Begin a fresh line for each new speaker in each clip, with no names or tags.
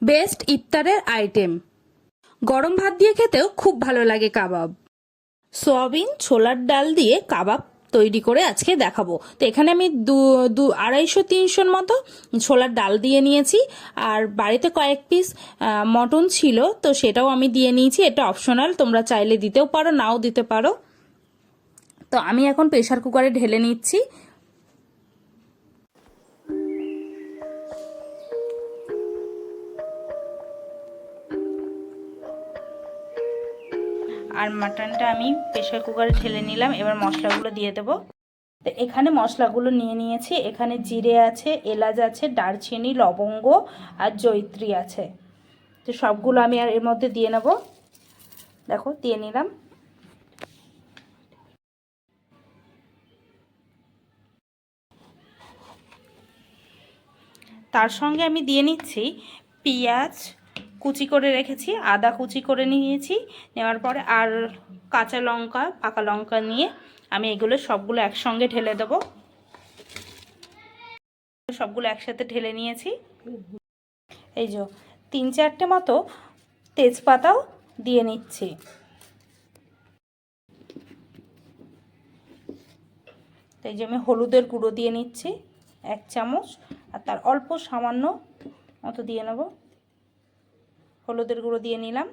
Best ইফতারের item. গরম ভাত দিয়ে খেতেও খুব ভালো লাগে কাবাব। সয়াবিন ছোলার ডাল দিয়ে কাবাব তৈরি করে আজকে দেখাবো। তো এখানে আমি 250-300 মতো ছোলার ডাল দিয়ে নিয়েছি, আর বাড়িতে কয়েক পিস মটন ছিল, তো সেটাও আমি দিয়ে নিয়েছি। এটা অপশনাল, তোমরা চাইলে দিতেও পারো, নাও দিতে পারো। তো আমি এখন প্রেসার কুকারে ঢেলে নিচ্ছি। আর মাটনটা আমি প্রেসার কুকারে ঢেলে নিলাম। এবার মশলাগুলো দিয়ে দেবো। তো এখানে মশলাগুলো নিয়ে নিয়েছি। এখানে জিরে আছে, এলাচ আছে, দারচিনি, লবঙ্গ আর জয়িত্রী আছে। তো সবগুলো আমি আর এর মধ্যে দিয়ে নেব। দেখো দিয়ে নিলাম। তার সঙ্গে আমি দিয়ে নিচ্ছি পেঁয়াজ কুচি করে রেখেছি, আদা কুচি করে নিয়েছি, নেওয়ার পরে আর কাঁচা লঙ্কা, পাকা লঙ্কা নিয়ে আমি এগুলো সবগুলো একসঙ্গে ঢেলে দেবো। সবগুলো একসাথে ঢেলে নিয়েছি। এই যে 3-4টে মতো তেজপাতাও দিয়ে নিচ্ছি। তো এই যে আমি হলুদের গুঁড়ো দিয়ে নিচ্ছি 1 চামচ, আর তার অল্প সামান্য মতো দিয়ে নেব। হলুদের গুঁড়ো দিয়ে নিলাম।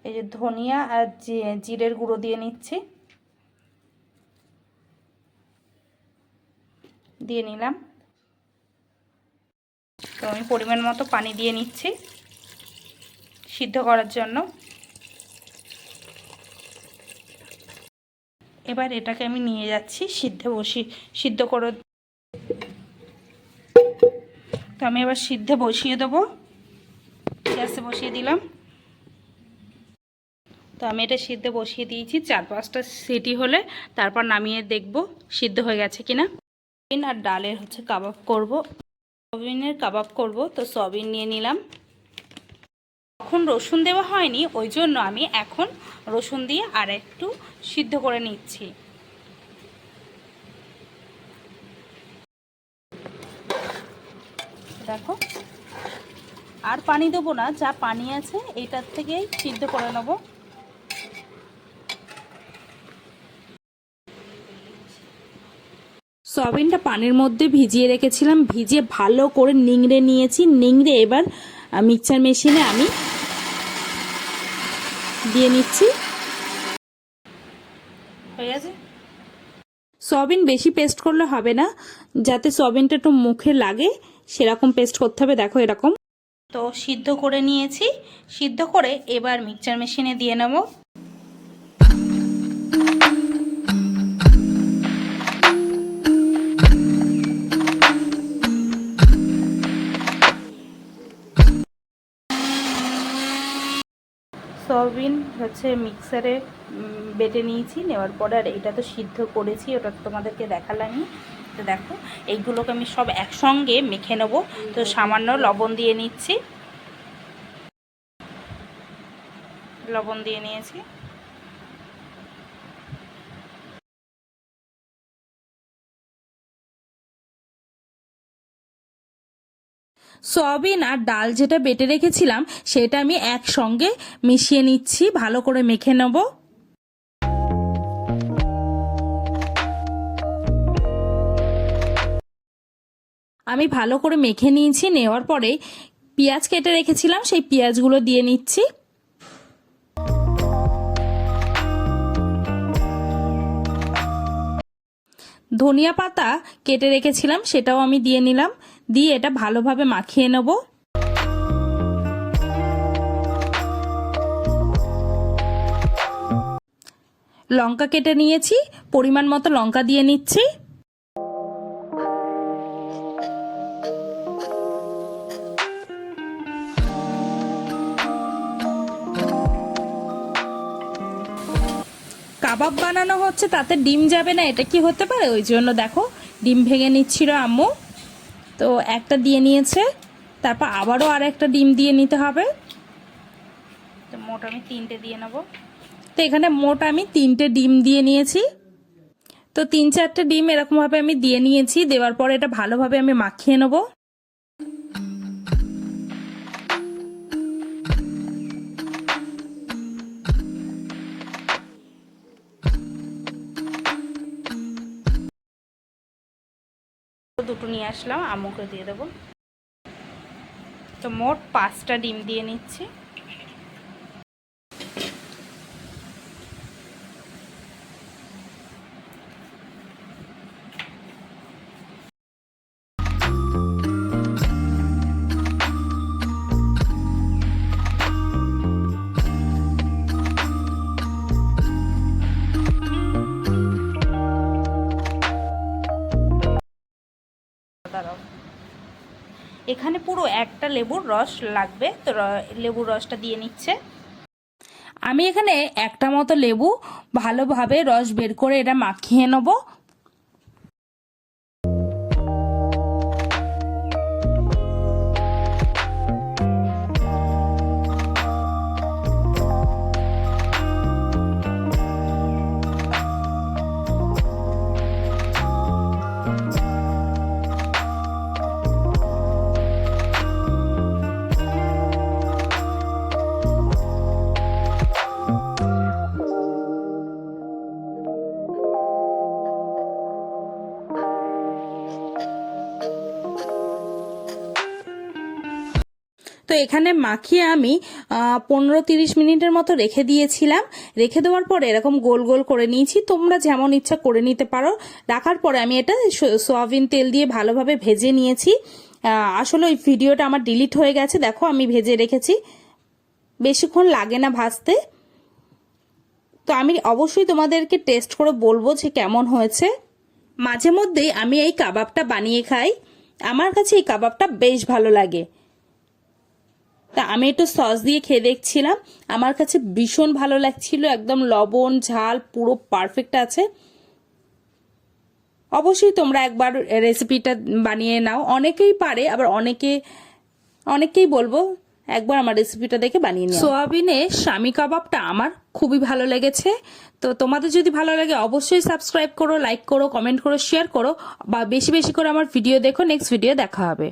এই যে ধনিয়া আর জিরের গুঁড়ো দিয়ে নিচ্ছি, দিয়ে নিলাম। তো আমি পরিমাণ মতো পানি দিয়ে নিচ্ছি সিদ্ধ করার জন্য। এবার এটাকে আমি নিয়ে যাচ্ছি সিদ্ধ করে। তো আমি এবার সিদ্ধে বসিয়ে দেবো। গ্যাসে বসিয়ে দিলাম। তো আমি এটা সিদ্ধে বসিয়ে দিয়েছি। 4-5টা সিটি হলে তারপর নামিয়ে দেখব সিদ্ধ হয়ে গেছে কিনা। সয়াবিন আর ডালের কাবাব করব। সয়াবিনের কাবাব করব। তো সয়াবিন নিয়ে নিলাম। এখন রসুন দেওয়া হয়নি, ওই জন্য আমি এখন রসুন দিয়ে আর একটু সিদ্ধ করে নিচ্ছি। দেখো আর পানি দেবো না, যা পানি আছে এইটার থেকেই সিদ্ধ করে নেব। সয়াবিনটা পানির মধ্যে ভিজিয়ে রেখেছিলাম, ভিজিয়ে ভালো করে নিংড়ে নিয়েছি। নিংড়ে এবার মিক্সচার মেশিনে আমি দিয়ে নিচ্ছি। হয়ে গেছে। সয়াবিন বেশি পেস্ট করলে হবে না, যাতে সয়াবিনটা একটু মুখে লাগে সেরকম পেস্ট করতে হবে। দেখো এরকম। তো সিদ্ধ করে নিয়েছি। সিদ্ধ করে এবার মিক্সচার মেশিনে দিয়ে নেব। সয়াবিন মিক্সারে বেটে নিয়েছি। নেওয়ার পরে আর এটা তো সিদ্ধ করেছি, ওটা তোমাদেরকে দেখালামই। তো দেখো এইগুলোকে আমি সব একসঙ্গে মেখে নেব। তো সামান্য লবণ দিয়ে নিচ্ছি। লবণ দিয়ে নিয়েছি। সয়াবিন আর ডাল যেটা বেটে রেখেছিলাম সেটা আমি একসঙ্গে মিশিয়ে নিচ্ছি, ভালো করে মেখে নেব। আমি ভালো করে মেখে নিয়েছি। নেওয়ার পরে পেঁয়াজ কেটে রেখেছিলাম, সেই পেঁয়াজগুলো দিয়ে নিচ্ছি। ধনিয়া পাতা কেটে রেখেছিলাম, সেটাও আমি দিয়ে নিলাম। দিয়ে এটা ভালোভাবে মাখিয়ে নেব। লঙ্কা কেটে নিয়েছি, পরিমাণ মতো লঙ্কা দিয়ে নিচ্ছি। কাবাব বানানো হচ্ছে, তাতে ডিম যাবে না, এটা কি হতে পারে? ওই জন্য দেখো ডিম ভেঙে নিচ্ছিল আম্মু। তো একটা দিয়ে নিয়েছে, তারপর আবারও আর একটা ডিম দিয়ে নিতে হবে। তো মোট আমি 3টে দিয়ে নেব। তো এখানে মোট আমি 3টে ডিম দিয়ে নিয়েছি। তো 3-4টে ডিম এরকমভাবে আমি দিয়ে নিয়েছি। দেওয়ার পরে এটা ভালোভাবে আমি মাখিয়ে নেব। একটু নিয়ে আসলাম, আম্মুকে দিয়ে দেবো। তো মোট 5টা ডিম দিয়ে নিচ্ছি। এখানে পুরো একটা লেবুর রস লাগবে, তো লেবুর রসটা দিয়ে নিচ্ছে। আমি এখানে একটা মতো লেবু ভালোভাবে রস বের করে এটা মাখিয়ে নেব। তো এখানে মাখিয়ে আমি 15-30 মিনিটের মতো রেখে দিয়েছিলাম। রেখে দেওয়ার পরে এরকম গোল গোল করে নিয়েছি, তোমরা যেমন ইচ্ছা করে নিতে পারো। রাখার পরে আমি এটা সয়াবিন তেল দিয়ে ভালোভাবে ভেজে নিয়েছি। আসলে ওই ভিডিওটা আমার ডিলিট হয়ে গেছে, দেখো আমি ভেজে রেখেছি, বেশিক্ষণ লাগে না ভাজতে। তো আমি অবশ্যই তোমাদেরকে টেস্ট করে বলবো যে কেমন হয়েছে। মাঝে মধ্যেই আমি এই কাবাবটা বানিয়ে খাই, আমার কাছে এই কাবাবটা বেশ ভালো লাগে। তা আমি একটু সস দিয়ে খেয়ে দেখছিলাম, আমার কাছে ভীষণ ভালো লাগছিল, একদম লবণ ঝাল পুরো পারফেক্ট আছে। অবশ্যই তোমরা একবার রেসিপিটা বানিয়ে নাও, অনেকেই পারে আবার অনেকেই বলবো একবার আমার রেসিপিটা দেখে বানিয়ে নাও। সোয়াবিনে শামি কাবাবটা আমার খুবই ভালো লেগেছে। তো তোমাদের যদি ভালো লাগে অবশ্যই সাবস্ক্রাইব করো, লাইক করো, কমেন্ট করো, শেয়ার করো, বা বেশি বেশি করে আমার ভিডিও দেখো। নেক্সট ভিডিও দেখা হবে।